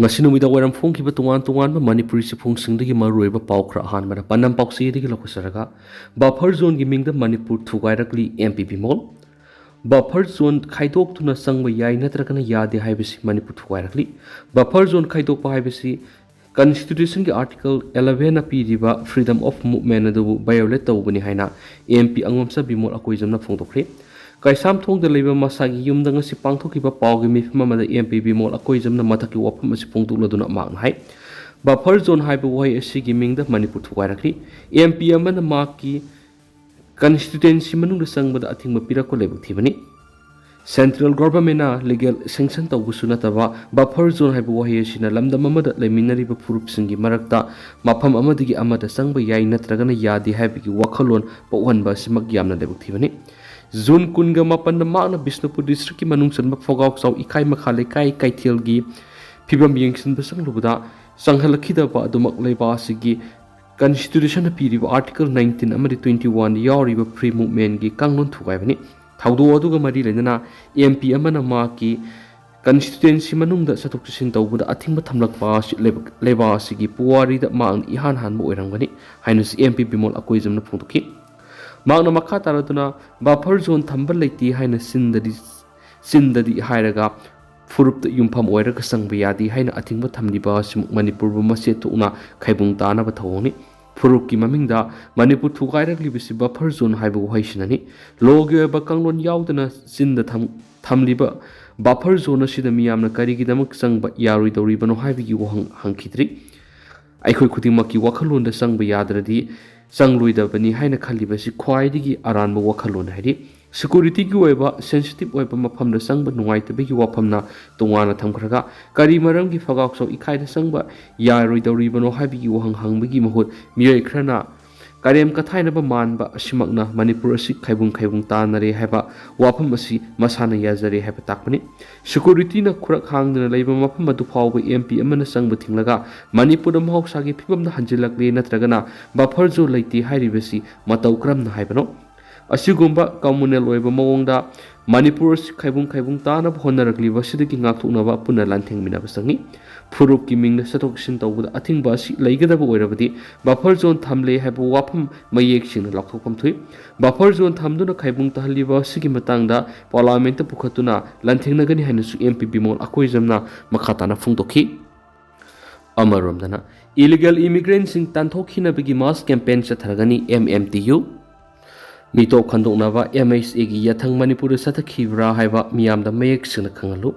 ngasi numida waram phongki ba tungan tungan ba manipuri si phong singdagi maroi ba paw khra han mara panam paksi digi lokusaraga buffer zone gi mingda manipur thugairakli MPP mol buffer zone khaidok tuna sangba yai natragana yade haibasi manipur thugairakli buffer zone khaidok pa haibasi constitution ki article 11 na piriba freedom of movement adu violate tawbani haina MP angomsa bimol akoi jamna phongdokre kaisam thong da leiba masagi yumda ngasi pangthokiba pawgi mifma mada MP bimol akoi jamna mathaki wafam asi phongtukla duna mang hai buffer zone haiba wai asi gi mingda manipur thugairakli MP amana maki constituency manungda sangbada athingba pirako lebuk thibani central government na legal sanction tawbusu nataba buffer zone haiba wai asina lamdam amada leminariba purupsingi marakta mafam amadigi amada sangba yai natragana yadi haibigi wakhalon pawhanba simak yamna lebuk thibani Zone kunga mapan na maana Bisnupur district ki manung sanba fogawk saw ikai makhale kai kaithil gi phibam yengsin basang lubada sanghalakida ba adumak leiba sigi constitution na piriba article 19 amadi 21 yawriba free movement gi kanglon thugai bani thawdo aduga mari lenana MP amana ma ki constituency manung da satuk sin tawbuda athingba thamlak ba leba sigi puwari da mang ihan han mo oirangani hainus MP bimol akoizam na phungtuki Magna makha taratuna buffer zone thambal leiti haina sindadi hairaga furupta yumpham oiraga sangba yadi haina athingba thamliba simuk manipur bu mase tuna khaibung tana ba thawni furupki mamingda manipur thugairagli bisi buffer zone haibu haisinani logi ba kanglon yaudana sinda thamliba buffer zone sida miyamna karigidamak sangba yarui dawribano haibigi wahang hangkhidri aikhoi khudimaki wakhalonda sangba yadradi Sangluidabani haina khalibasi khwaidigi aranba wakhalon hairi security gi oiba sensitive oiba mafamda sangba nungaitabegi wafamna tungwana thamkhraga kari maramgi fagakso ikhaida sangba yaroi dawribano haibigi wahang hangbagi mahut miyai khrana karem kathainaba manba asimakna manipur asi khaibung tanare haiba wafam asi masana yazare haiba takpani security na khurak hangdana leiba mafam adu fawba MP amana sangba thinglaga manipur mahawsagi phibamna hanjilakle natragana buffer zone leiti hairibasi matau kramna haibano asigumba communal oiba mawongda manipur khaibung tana honarakli wasidagi ngakthuknaba punna lanthengminaba sangi Furup ki mingna satok sin tawbuda athingba asi leigadaba oirabadi buffer zone thamle haiba wafam mayek singna lakthokpam thui buffer zone thamduna khaibung tahliba sigi matangda parliament ta pukhatuna lanthengnagani hainasu MP bimol akoijamna makhatana phungdokhi amaromdana illegal immigrants sing tanthokhinabagi mass campaign chatharagani MMTU mito khandoknaba MHA gi yathang manipur sathakibra haiba miyamda mayek singna khangalu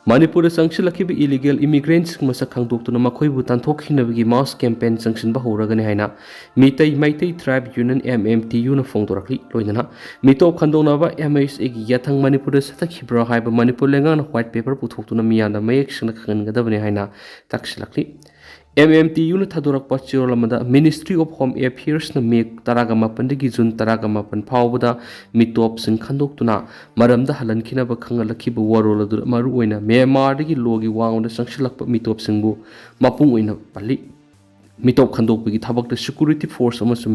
Manipur sangsilakhiba illegal immigrants masak khangdoktuna makhoibu tanthokhinabagi mass campaign sangsinba horagani haina maitai tribe union MMTU na phongdorakli loinana mito khandonaba MHA gi yathang manipur sathakibra haiba manipur lenga na white paper puthoktuna miyanda mayek singna khangadabani haina taksilakli MMTU na thadorakpa chirolamada Ministry of Home Affairs na mek taragama pandigi June taragama pan phawbada mitop sing khandoktuna maramda halankinaba khangalakhiba waroladu maru oina Myanmar dagi logi wangona sangsilakpa mitop singbu mapung oina pali mitop khandokpagi thabakta security force amasu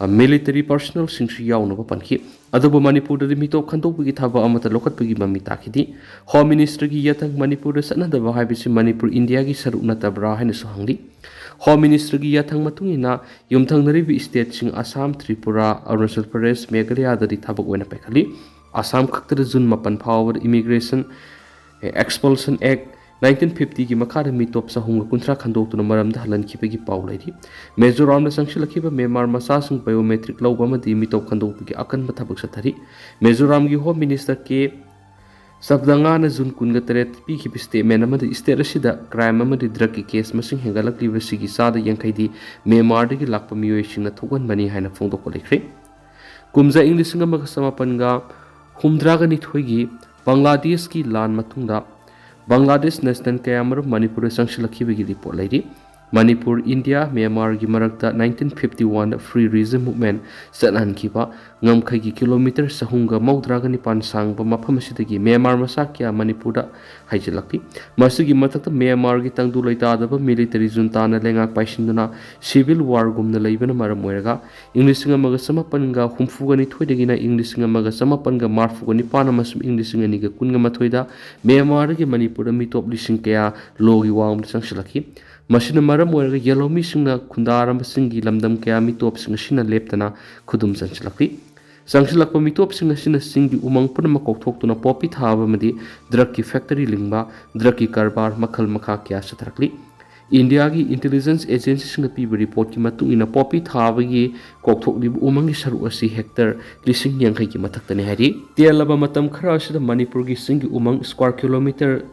military personnel singsi yawnaba pankhi adubu manipur da mitop khandokpagi thaba amata lokatpagi mami takhidi Home Minister gi yathang manipur da sanadaba haibisi manipur India gi saruna tabra haina sohangli Home Minister gi yathang matungina yumthangnaribi state sing Assam Tripura Arunachal Pradesh Meghalaya da thabak oina pekhali Assam khakta June mapan phawar immigration expulsion act 1950 ki makhara mitop sahunga kuntra khandoktuna maramda halankibagi paw lairi Mizoram na sangsilakhiba Myanmar masa sing biometric lawba amadi mitop khandokpagi akanba thabak sathari Mizoram gi Home Minister ke sabdanga na June kunga teret pi ki statement amadi state asida crime amadi drug ki case masing hengalakliba sigi sada yangkhaidi Myanmar dagi lakpa miyoi singna thogan bani haina phongdokko lekhre kumja English nga magasamapan ga humdraga nithoigi Bangladesh ki lan matungda Bangladesh National Camera Manipur sangsilakhiba gi report lairi Manipur, India, Myanmar gi marakta 1951 Free Region Movement Sanhankiba ngamkhagi kilometer sahunga maudragani pan sangba mafam asidagi Myanmar masakya Manipur da haijilakti masigi matakta Myanmar gi tangdu leitadaba military junta na lengak paisinduna civil war gumna leibana maram oiraga English nga maga samapanga humfugani thoidagina English nga maga samapanga marfugani pana masum English nga niga kunga mathoida Myanmar gi Manipur da mitop lising kaya logi wang sangsilaki Masina maram oiraga yellow misingna kundaram singi lamdam kaya mitop singa sina leptana khudum sanchilakti Sangsilakpa mitop singa sina singi umang puna makokthok popi thaba madi drug ki factory lingba drug ki karbar makhal makha kya satrakli India gi intelligence agency singa piba report ki matung ina popi thaba gi kokthok lib umang gi saru asi hectare lising yangkai ki mataktani hari tialaba matam khara asida Manipur gi singi umang square kilometer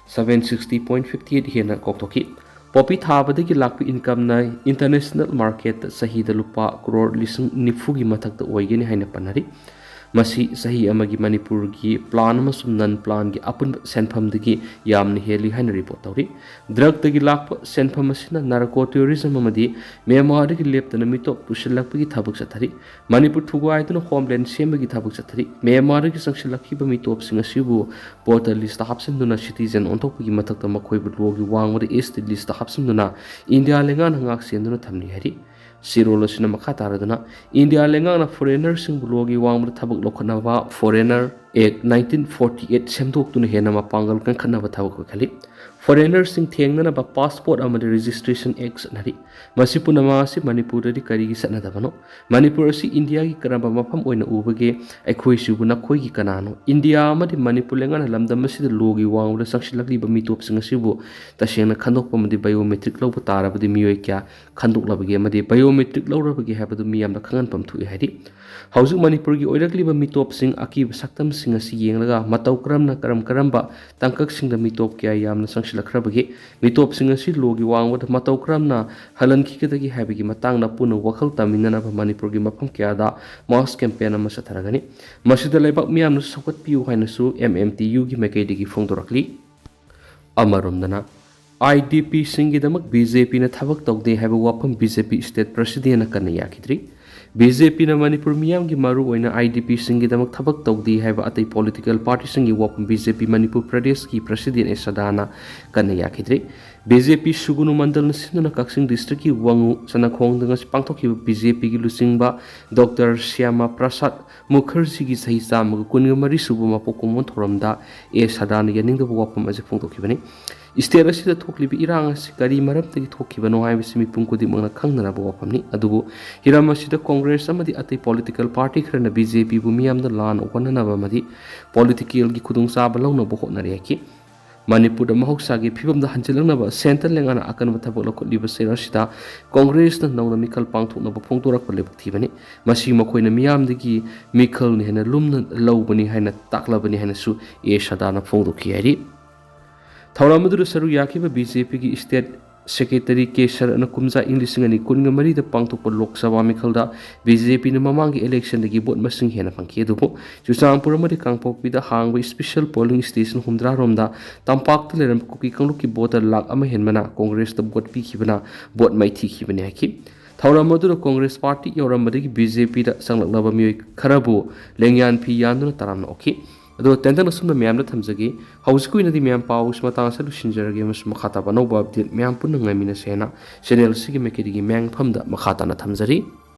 760.58 hena kokthokki Poppy Thabadagi Lakpi income na international market Sahida Lupa crore lising nifugi matak the Oigani Haina Panari. Masi Sahi Amagi Manipur gi plan masum non plan gi upon senpam digi yamni heli Haina reportori. Drug the Gilak senpamasina narco tourism amadi Myanmar gi left the Namito Pushalaki Tabuk Satari. Manipur Tugai to homeland Semagi Tabuk Satari. Myanmar gi Sankshilaki Bamito Singasibu border list Hapsen Duna citizen on top of Matak the Makoi Logi Wang with the east list Hapsen Duna India Lengan Hangak Senduna Tamni Hari. Sirolo Sinamakaradana, India Lengana foreigners in Bulogi Wang Tabuk Lokanava, Foreigner Act 1948 Semtok to Henama Pangal Kankanava Tabukali. Foreigners in Tiangana passport among the registration X Nari. Masipunamasi Manipuri Karigi Sanadavano. Manipurasi India Karamba Mapam Oina Ubage, Equisubuna Koigi Kanano. India Amadi Manipulangan Lamdamasi the Logi Wang with the Sakshilaki Bamito Singasibu, Tashana Kandokam the biometric Lopatara of the Mueka, Kanduk Labagama, the biometric Lorabagi have the Miam the Kanpam to Hedi. Housing Manipurgi Oirakli Mitop Sing Akib Saktam Singasi Yenga, Mataukram Nakaram Karamba, Tankak Sing the Mitop Kayam Sanction. Krabagi, Mitop Singasi Logi Wang with Matokramna, Halan Kikatagi Habigi Matanga Puna Wakal Tamina Manipurgi Mapam Kiada, Moss campaign Masatharagani, Masida Lebak Miam Sokat Piu Hainasu, MMTU Gimakadigi Fondorakli Amarumdana. IDP Singidamak BJP na Tavak Dog they have a weapon BJP State President Kanayakidri. BJP na Manipur Miyam gi maru oina IDP singidamak thabak tawdi haiba atai political party singi wapam BJP Manipur Pradesh ki President Sharda kanaya khidri BJP Sugunu Mandal na sinuna Kaksing district ki wangu sanakhong danga pangthokhi BJP gi lusingba Dr. Shyama Prasad Mukherjee gi sahi sam kunga mari subu mapokumon thoramda Sharda na yaning da wapam aje phongthokhi bani State asida thoklibi irang asi kari maraptagi thokibano haibisi mipum kudimangna khangnana wapamni adubu hiram asida Congress amadi atai political party khrana BJP bu miyamda lan okananaba amadi political gi khudung saba lawna bo hotnari yaki Manipur da mahoksa gi phibam da hanjilangnaba central lengana akanba thabak lokliba serasida Congress na nawna mikal pangthokna bo phongtorak palebak thibani masi makoina miyamdagi mikal ni hena lumna lawbani haina taklabani haina su Sharda na phongdokhi hari Thauramadu Saru Yakiba BJP ki State Secretary Kesar and Kumza English and Kungamari the Pangtopo Lok Sabha Mikalda BJP na Mamangi election the Gibot Masing Hena Pankedupo, Jusam Puramadi Kangpok with the hang with special polling station Humdra Romda, Tampak to Lerem Cookie Kanluki Bota Lak Amahenmana, Congress the Bot Pikibana, Bot Mighty Hibanaki. Thauramadu Congress Party Yoramadi BJP the Sanglaba Mui Karabu, Lengyan Piano Taram Oki. Ado tenda nasum na miyam na thamjagi hausku ina di miyam paus matang sa lusinjaragi mas makhata ba no ba update miyam pun ngai mina sena channel sigi mekedi gi myang phamda makhata na thamjari